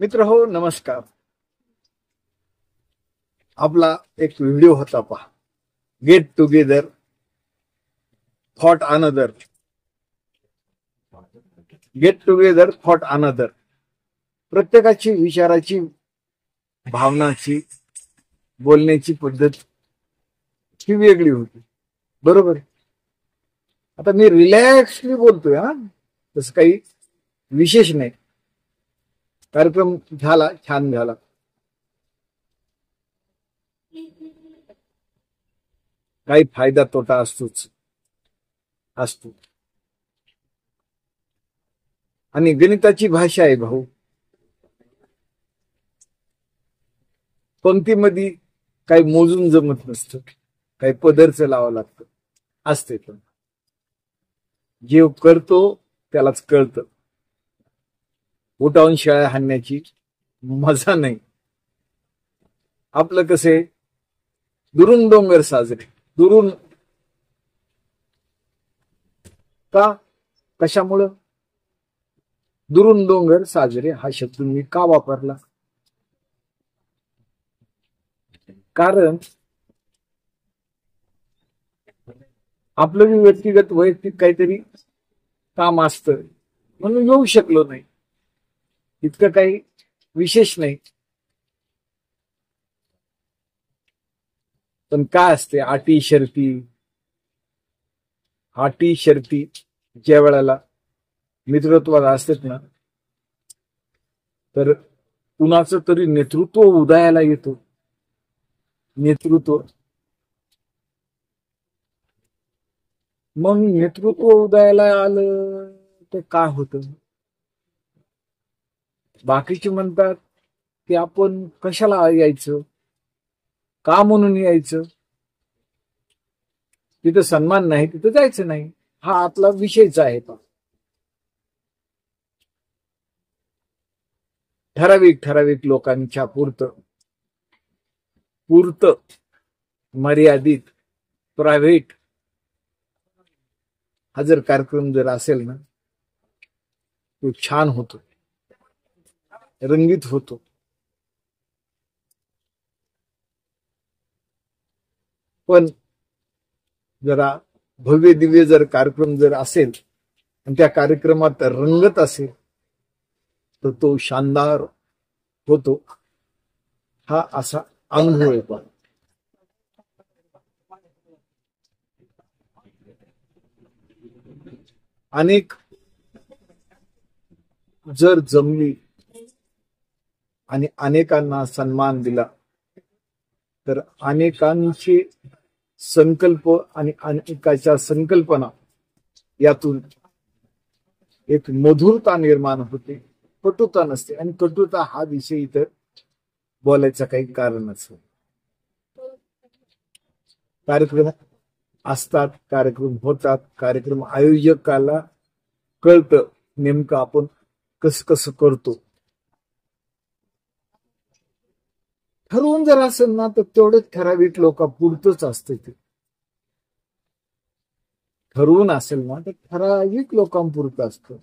मित्र हो नमस्कार. आपला एक व्हिडिओ होता पहा, get together fought another. Get together fought another. प्रत्येकाची विचाराची, भावनाची, बोलण्याची पद्धत ही वेगळी होती. बरोबर. आता मी रिलॅक्सली बोलतोय, तसं काही विशेष नाही. कार्यक्रम झाला, छान झाला. काही फायदा तोटा असतोच असतो. आणि गणिताची भाषा आहे भाऊ. पंक्तीमध्ये काही मोजून जमत नसतं, काही पदरचं लावावं लागतं असते. पण जे करतो त्यालाच कळतं. उठावून शाळा हाणण्याची मजा नाही. आपलं कसे दुरून डोंगर साजरे. दुरून का, कशामुळं दुरून डोंगर साजरे हा शब्द मी का वापरला? कारण आपलं मी व्यक्तिगत वैयक्तिक काहीतरी काम असतं म्हणून येऊ शकलो नाही. इतकं काही विशेष नाही. पण काय असते अटी शर्ती ज्या वेळेला मित्रत्वात असतात ना, तर कुणाचं तरी नेतृत्व उदयाला येतो. मग नेतृत्व उदयाला आलं तर काय होतं? बाकीचे म्हणतात की आपण कशाला यायचं, का म्हणून यायचं, तिथं सन्मान नाही तिथं जायचं नाही. हा आपला विषयच आहे. ठराविक लोकांच्या पुरतं मर्यादित प्रायव्हेट हा जर कार्यक्रम जर असेल ना, तो छान होतो, रंगीत होतो. पण जरा भव्य दिव्य जर कार्यक्रम जर असेल आणि त्या कार्यक्रमात रंगत असेल तर तो शानदार होतो. हा असा अनुभव आहे. पण अनेक जर जमली आणि अनेकांना सन्मान दिला तर अनेकांचे संकल्प आणि अनेकाच्या संकल्पना यातून एक मधुरता निर्माण होते. कटुता नसते. आणि कटुता हा विषय इतर बोलायचं काही कारणच नाही. कार्यक्रम असतात, कार्यक्रम होतात, कार्यक्रम आयोजकाला कळतं नेमकं आपण कसं करतो. ठरवून जर असेल ना तर तेवढंच ठराविक लोकांपुरतंच असतं. ते ठरवून असेल ना तर ठराविक लोकांपुरतं असतं.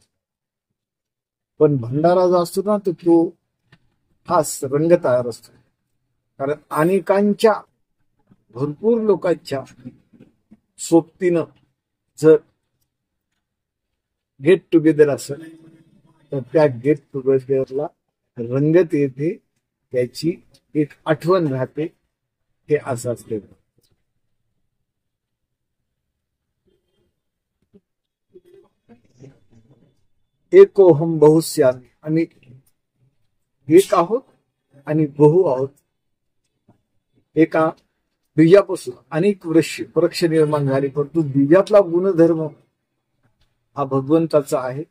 पण भंडारा जो असतो ना तर तो खास रंग तयार असतो. कारण अनेकांच्या भरपूर लोकांच्या सोबतीनं जर गेट टुगेदर असेल तर त्या गेट टुगेदरला रंगत येते, त्याची एक आठवण राहते. हे असं असते. एकोहम बहुस्यामी. आणि एक आहोत आणि बहु आहोत. एका बीजापासून अनेक वृक्ष निर्माण झाले, परंतु बीजातला गुणधर्म हा भगवंताचा आहे.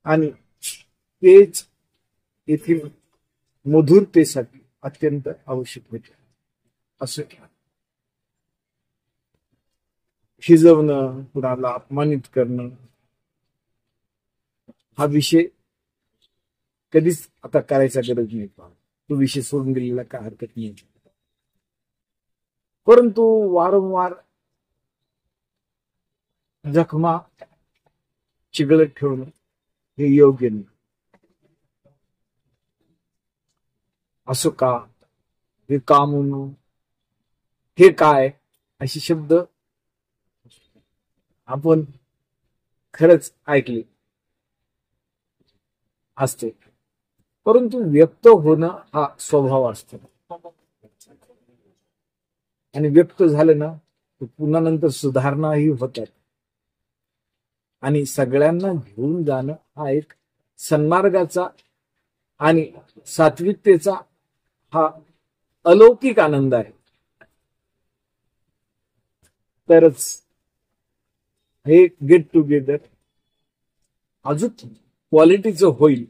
आणि तेच येथील मधुरतेसाठी अत्यंत आवश्यक होते. असं शिजवणं, कुणाला अपमानित करणं हा विषय कधीच आता करायचा गरज नाही. तो विषय सोडून गेलेला काय हरकत नाही. परंतु वारंवार जखमा चिघळत ठेवणं हे योग्य नाही. असं का, हे का म्हणून, हे काय, असे शब्द आपण खरंच ऐकले असते, परंतु व्यक्त होणं हा स्वभाव असतो आणि व्यक्त झालं ना तर पुन्हा नंतर सुधारणाही होतात आणि सगळ्यांना घेऊन जाणं हा एक सन्मार्गाचा आणि सात्विकतेचा हा अलौकिक आनंद आहे. तरच हे गेट टुगेदर अजून क्वालिटीचं होईल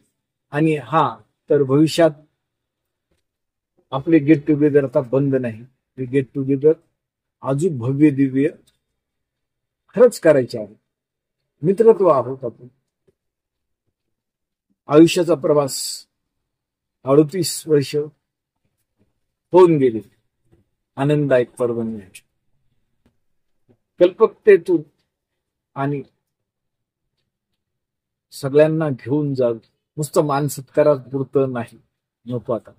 आणि हा तर भविष्यात आपले गेट टुगेदर आता बंद नाही, हे गेट टुगेदर अजून भव्य दिव्य खरंच करायचे आहे. मित्रत्व आहोत आपण. आयुष्याचा प्रवास 38 वर्ष होऊन गेले आनंददायक पर्वणी कल्पकतेतून आणि सगळ्यांना घेऊन जाऊ. नुसतं मान सत्कारात पुरतं नाही, नको. आता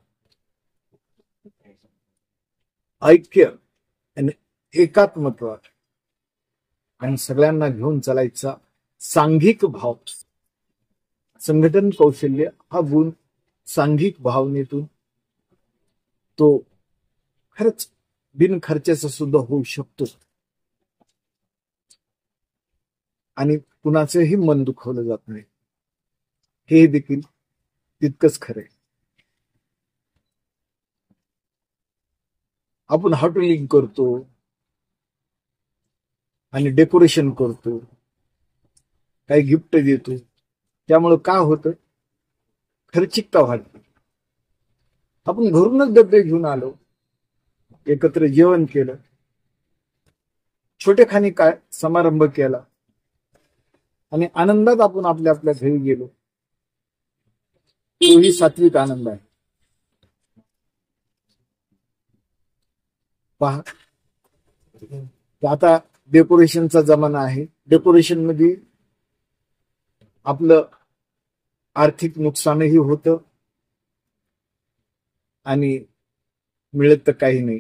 ऐक्य आणि एकात्मत्व आणि सगळ्यांना घेऊन चालायचा सांघिक भाव, संघटन कौशल्य हा गुण सांघिक भावनेतून तो खरंच बिनखर्चाचा सुद्धा होऊ शकतो आणि कुणाचंही मन दुखवलं जात नाही, हे देखील तितकंच खरंय. आपण हॉटेलिंग करतो आणि डेकोरेशन करतो, काही गिफ्ट देतो, त्यामुळे काय होतं, खर्चिकता वाढते. आपण घरूनच डबे घेऊन आलो, एकत्र जेवण केलं, छोटे खाणी काय समारंभ केला आणि आनंदात आपण आपल्या आपल्या घरी गेलो, तोही सात्विक आनंद आहे. पहा, आता डेकोरेशनचा जमाना आहे. डेकोरेशन मध्ये आपलं आर्थिक नुकसानही होतं आणि मिळत तर काही नाही.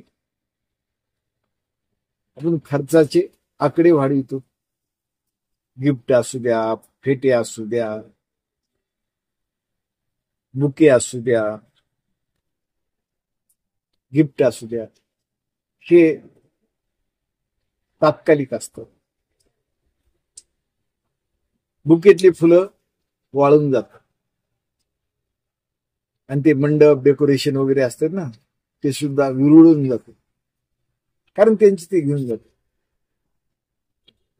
आपण खर्चाचे आकडे वाढवितो, गिफ्ट असू द्या, फेटे असू द्या, बुके असू द्या, गिफ्ट असू द्या, हे तात्कालिक असतं. बुकेतली फुलं वाळून जातात आणि ते मंडप डेकोरेशन वगैरे असतात ना, ते सुद्धा विरुळून जाते, कारण त्यांची ते घेऊन जाते.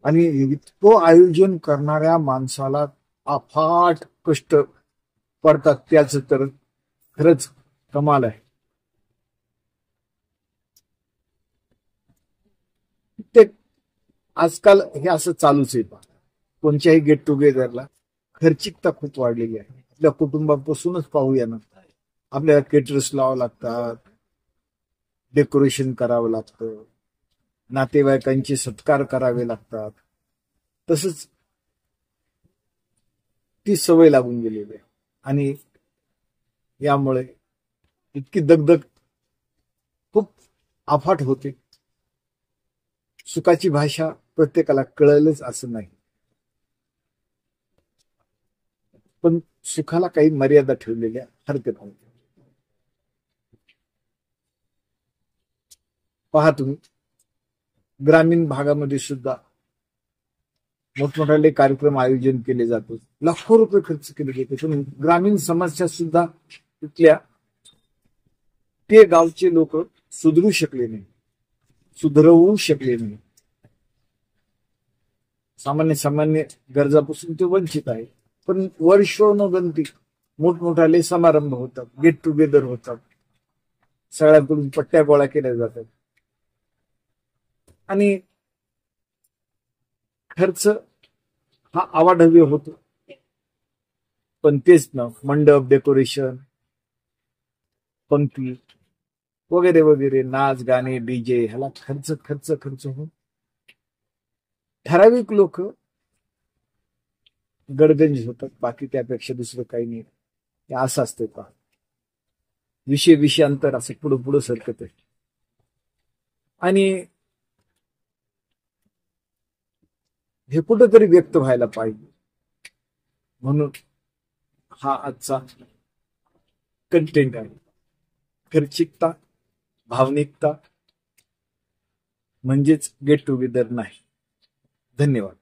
आणि इतकं आयोजन करणाऱ्या माणसाला अफाट कष्ट पडतात, त्याच तर खरंच कमाल आहे. ते आजकाल हे असं चालूच आहे. कोणत्याही गेट टुगेदरला खर्चिकता खूप वाढलेली आहे. आपल्या कुटुंबापासूनच पाहूया ना, आपल्याला केटरर्स लावावं लागतात, डेकोरेशन करावं लागतं, नातेवाईकांचे सत्कार करावे लागतात. तसंच ती सवय लागून गेलेली आहे आणि यामुळे इतकी दगदग खूप अफाट होते. सुखाची भाषा प्रत्येकाला कळेलच असं नाही, पण सुखाला काही मर्यादा ठेवलेल्या हरकत नाही. पहा तुम्ही, ग्रामीण भागामध्ये सुद्धा मोठमोठाले कार्यक्रम आयोजन केले जातात, लाखो रुपये खर्च केले जाते, पण ग्रामीण समस्या सुद्धा तिथल्या ते गावचे लोक सुधरू शकले नाही, सुधरवू शकले नाही. सामान्य गरजापासून ते वंचित आहे. पण वर्षोनगंती मोठमोठाले समारंभ होतात, गेट टुगेदर होतात, सगळ्यांकडून पट्ट्या गोळा केल्या जातात आणि खर्च हा आवाढव्य होतो. पण तेच ना, मंडप डेकोरेशन, पंक्ती वगैरे वगैरे, नाच गाणे डीजे, ह्याला खर्च खर्च खर्च होऊन ठराविक लोक गडगंज होतात, बाकी त्यापेक्षा दुसरं काही नाही. हे असं असतं का, विषय विषयांतर असं पुढं पुढं सरकत आहे. आणि हे कुठंतरी व्यक्त व्हायला पाहिजे, म्हणून हा आजचा कंटेंट आहे. खर्चिकता, भावनिकता म्हणजेच गेट टुगेदर नाही. धन्यवाद.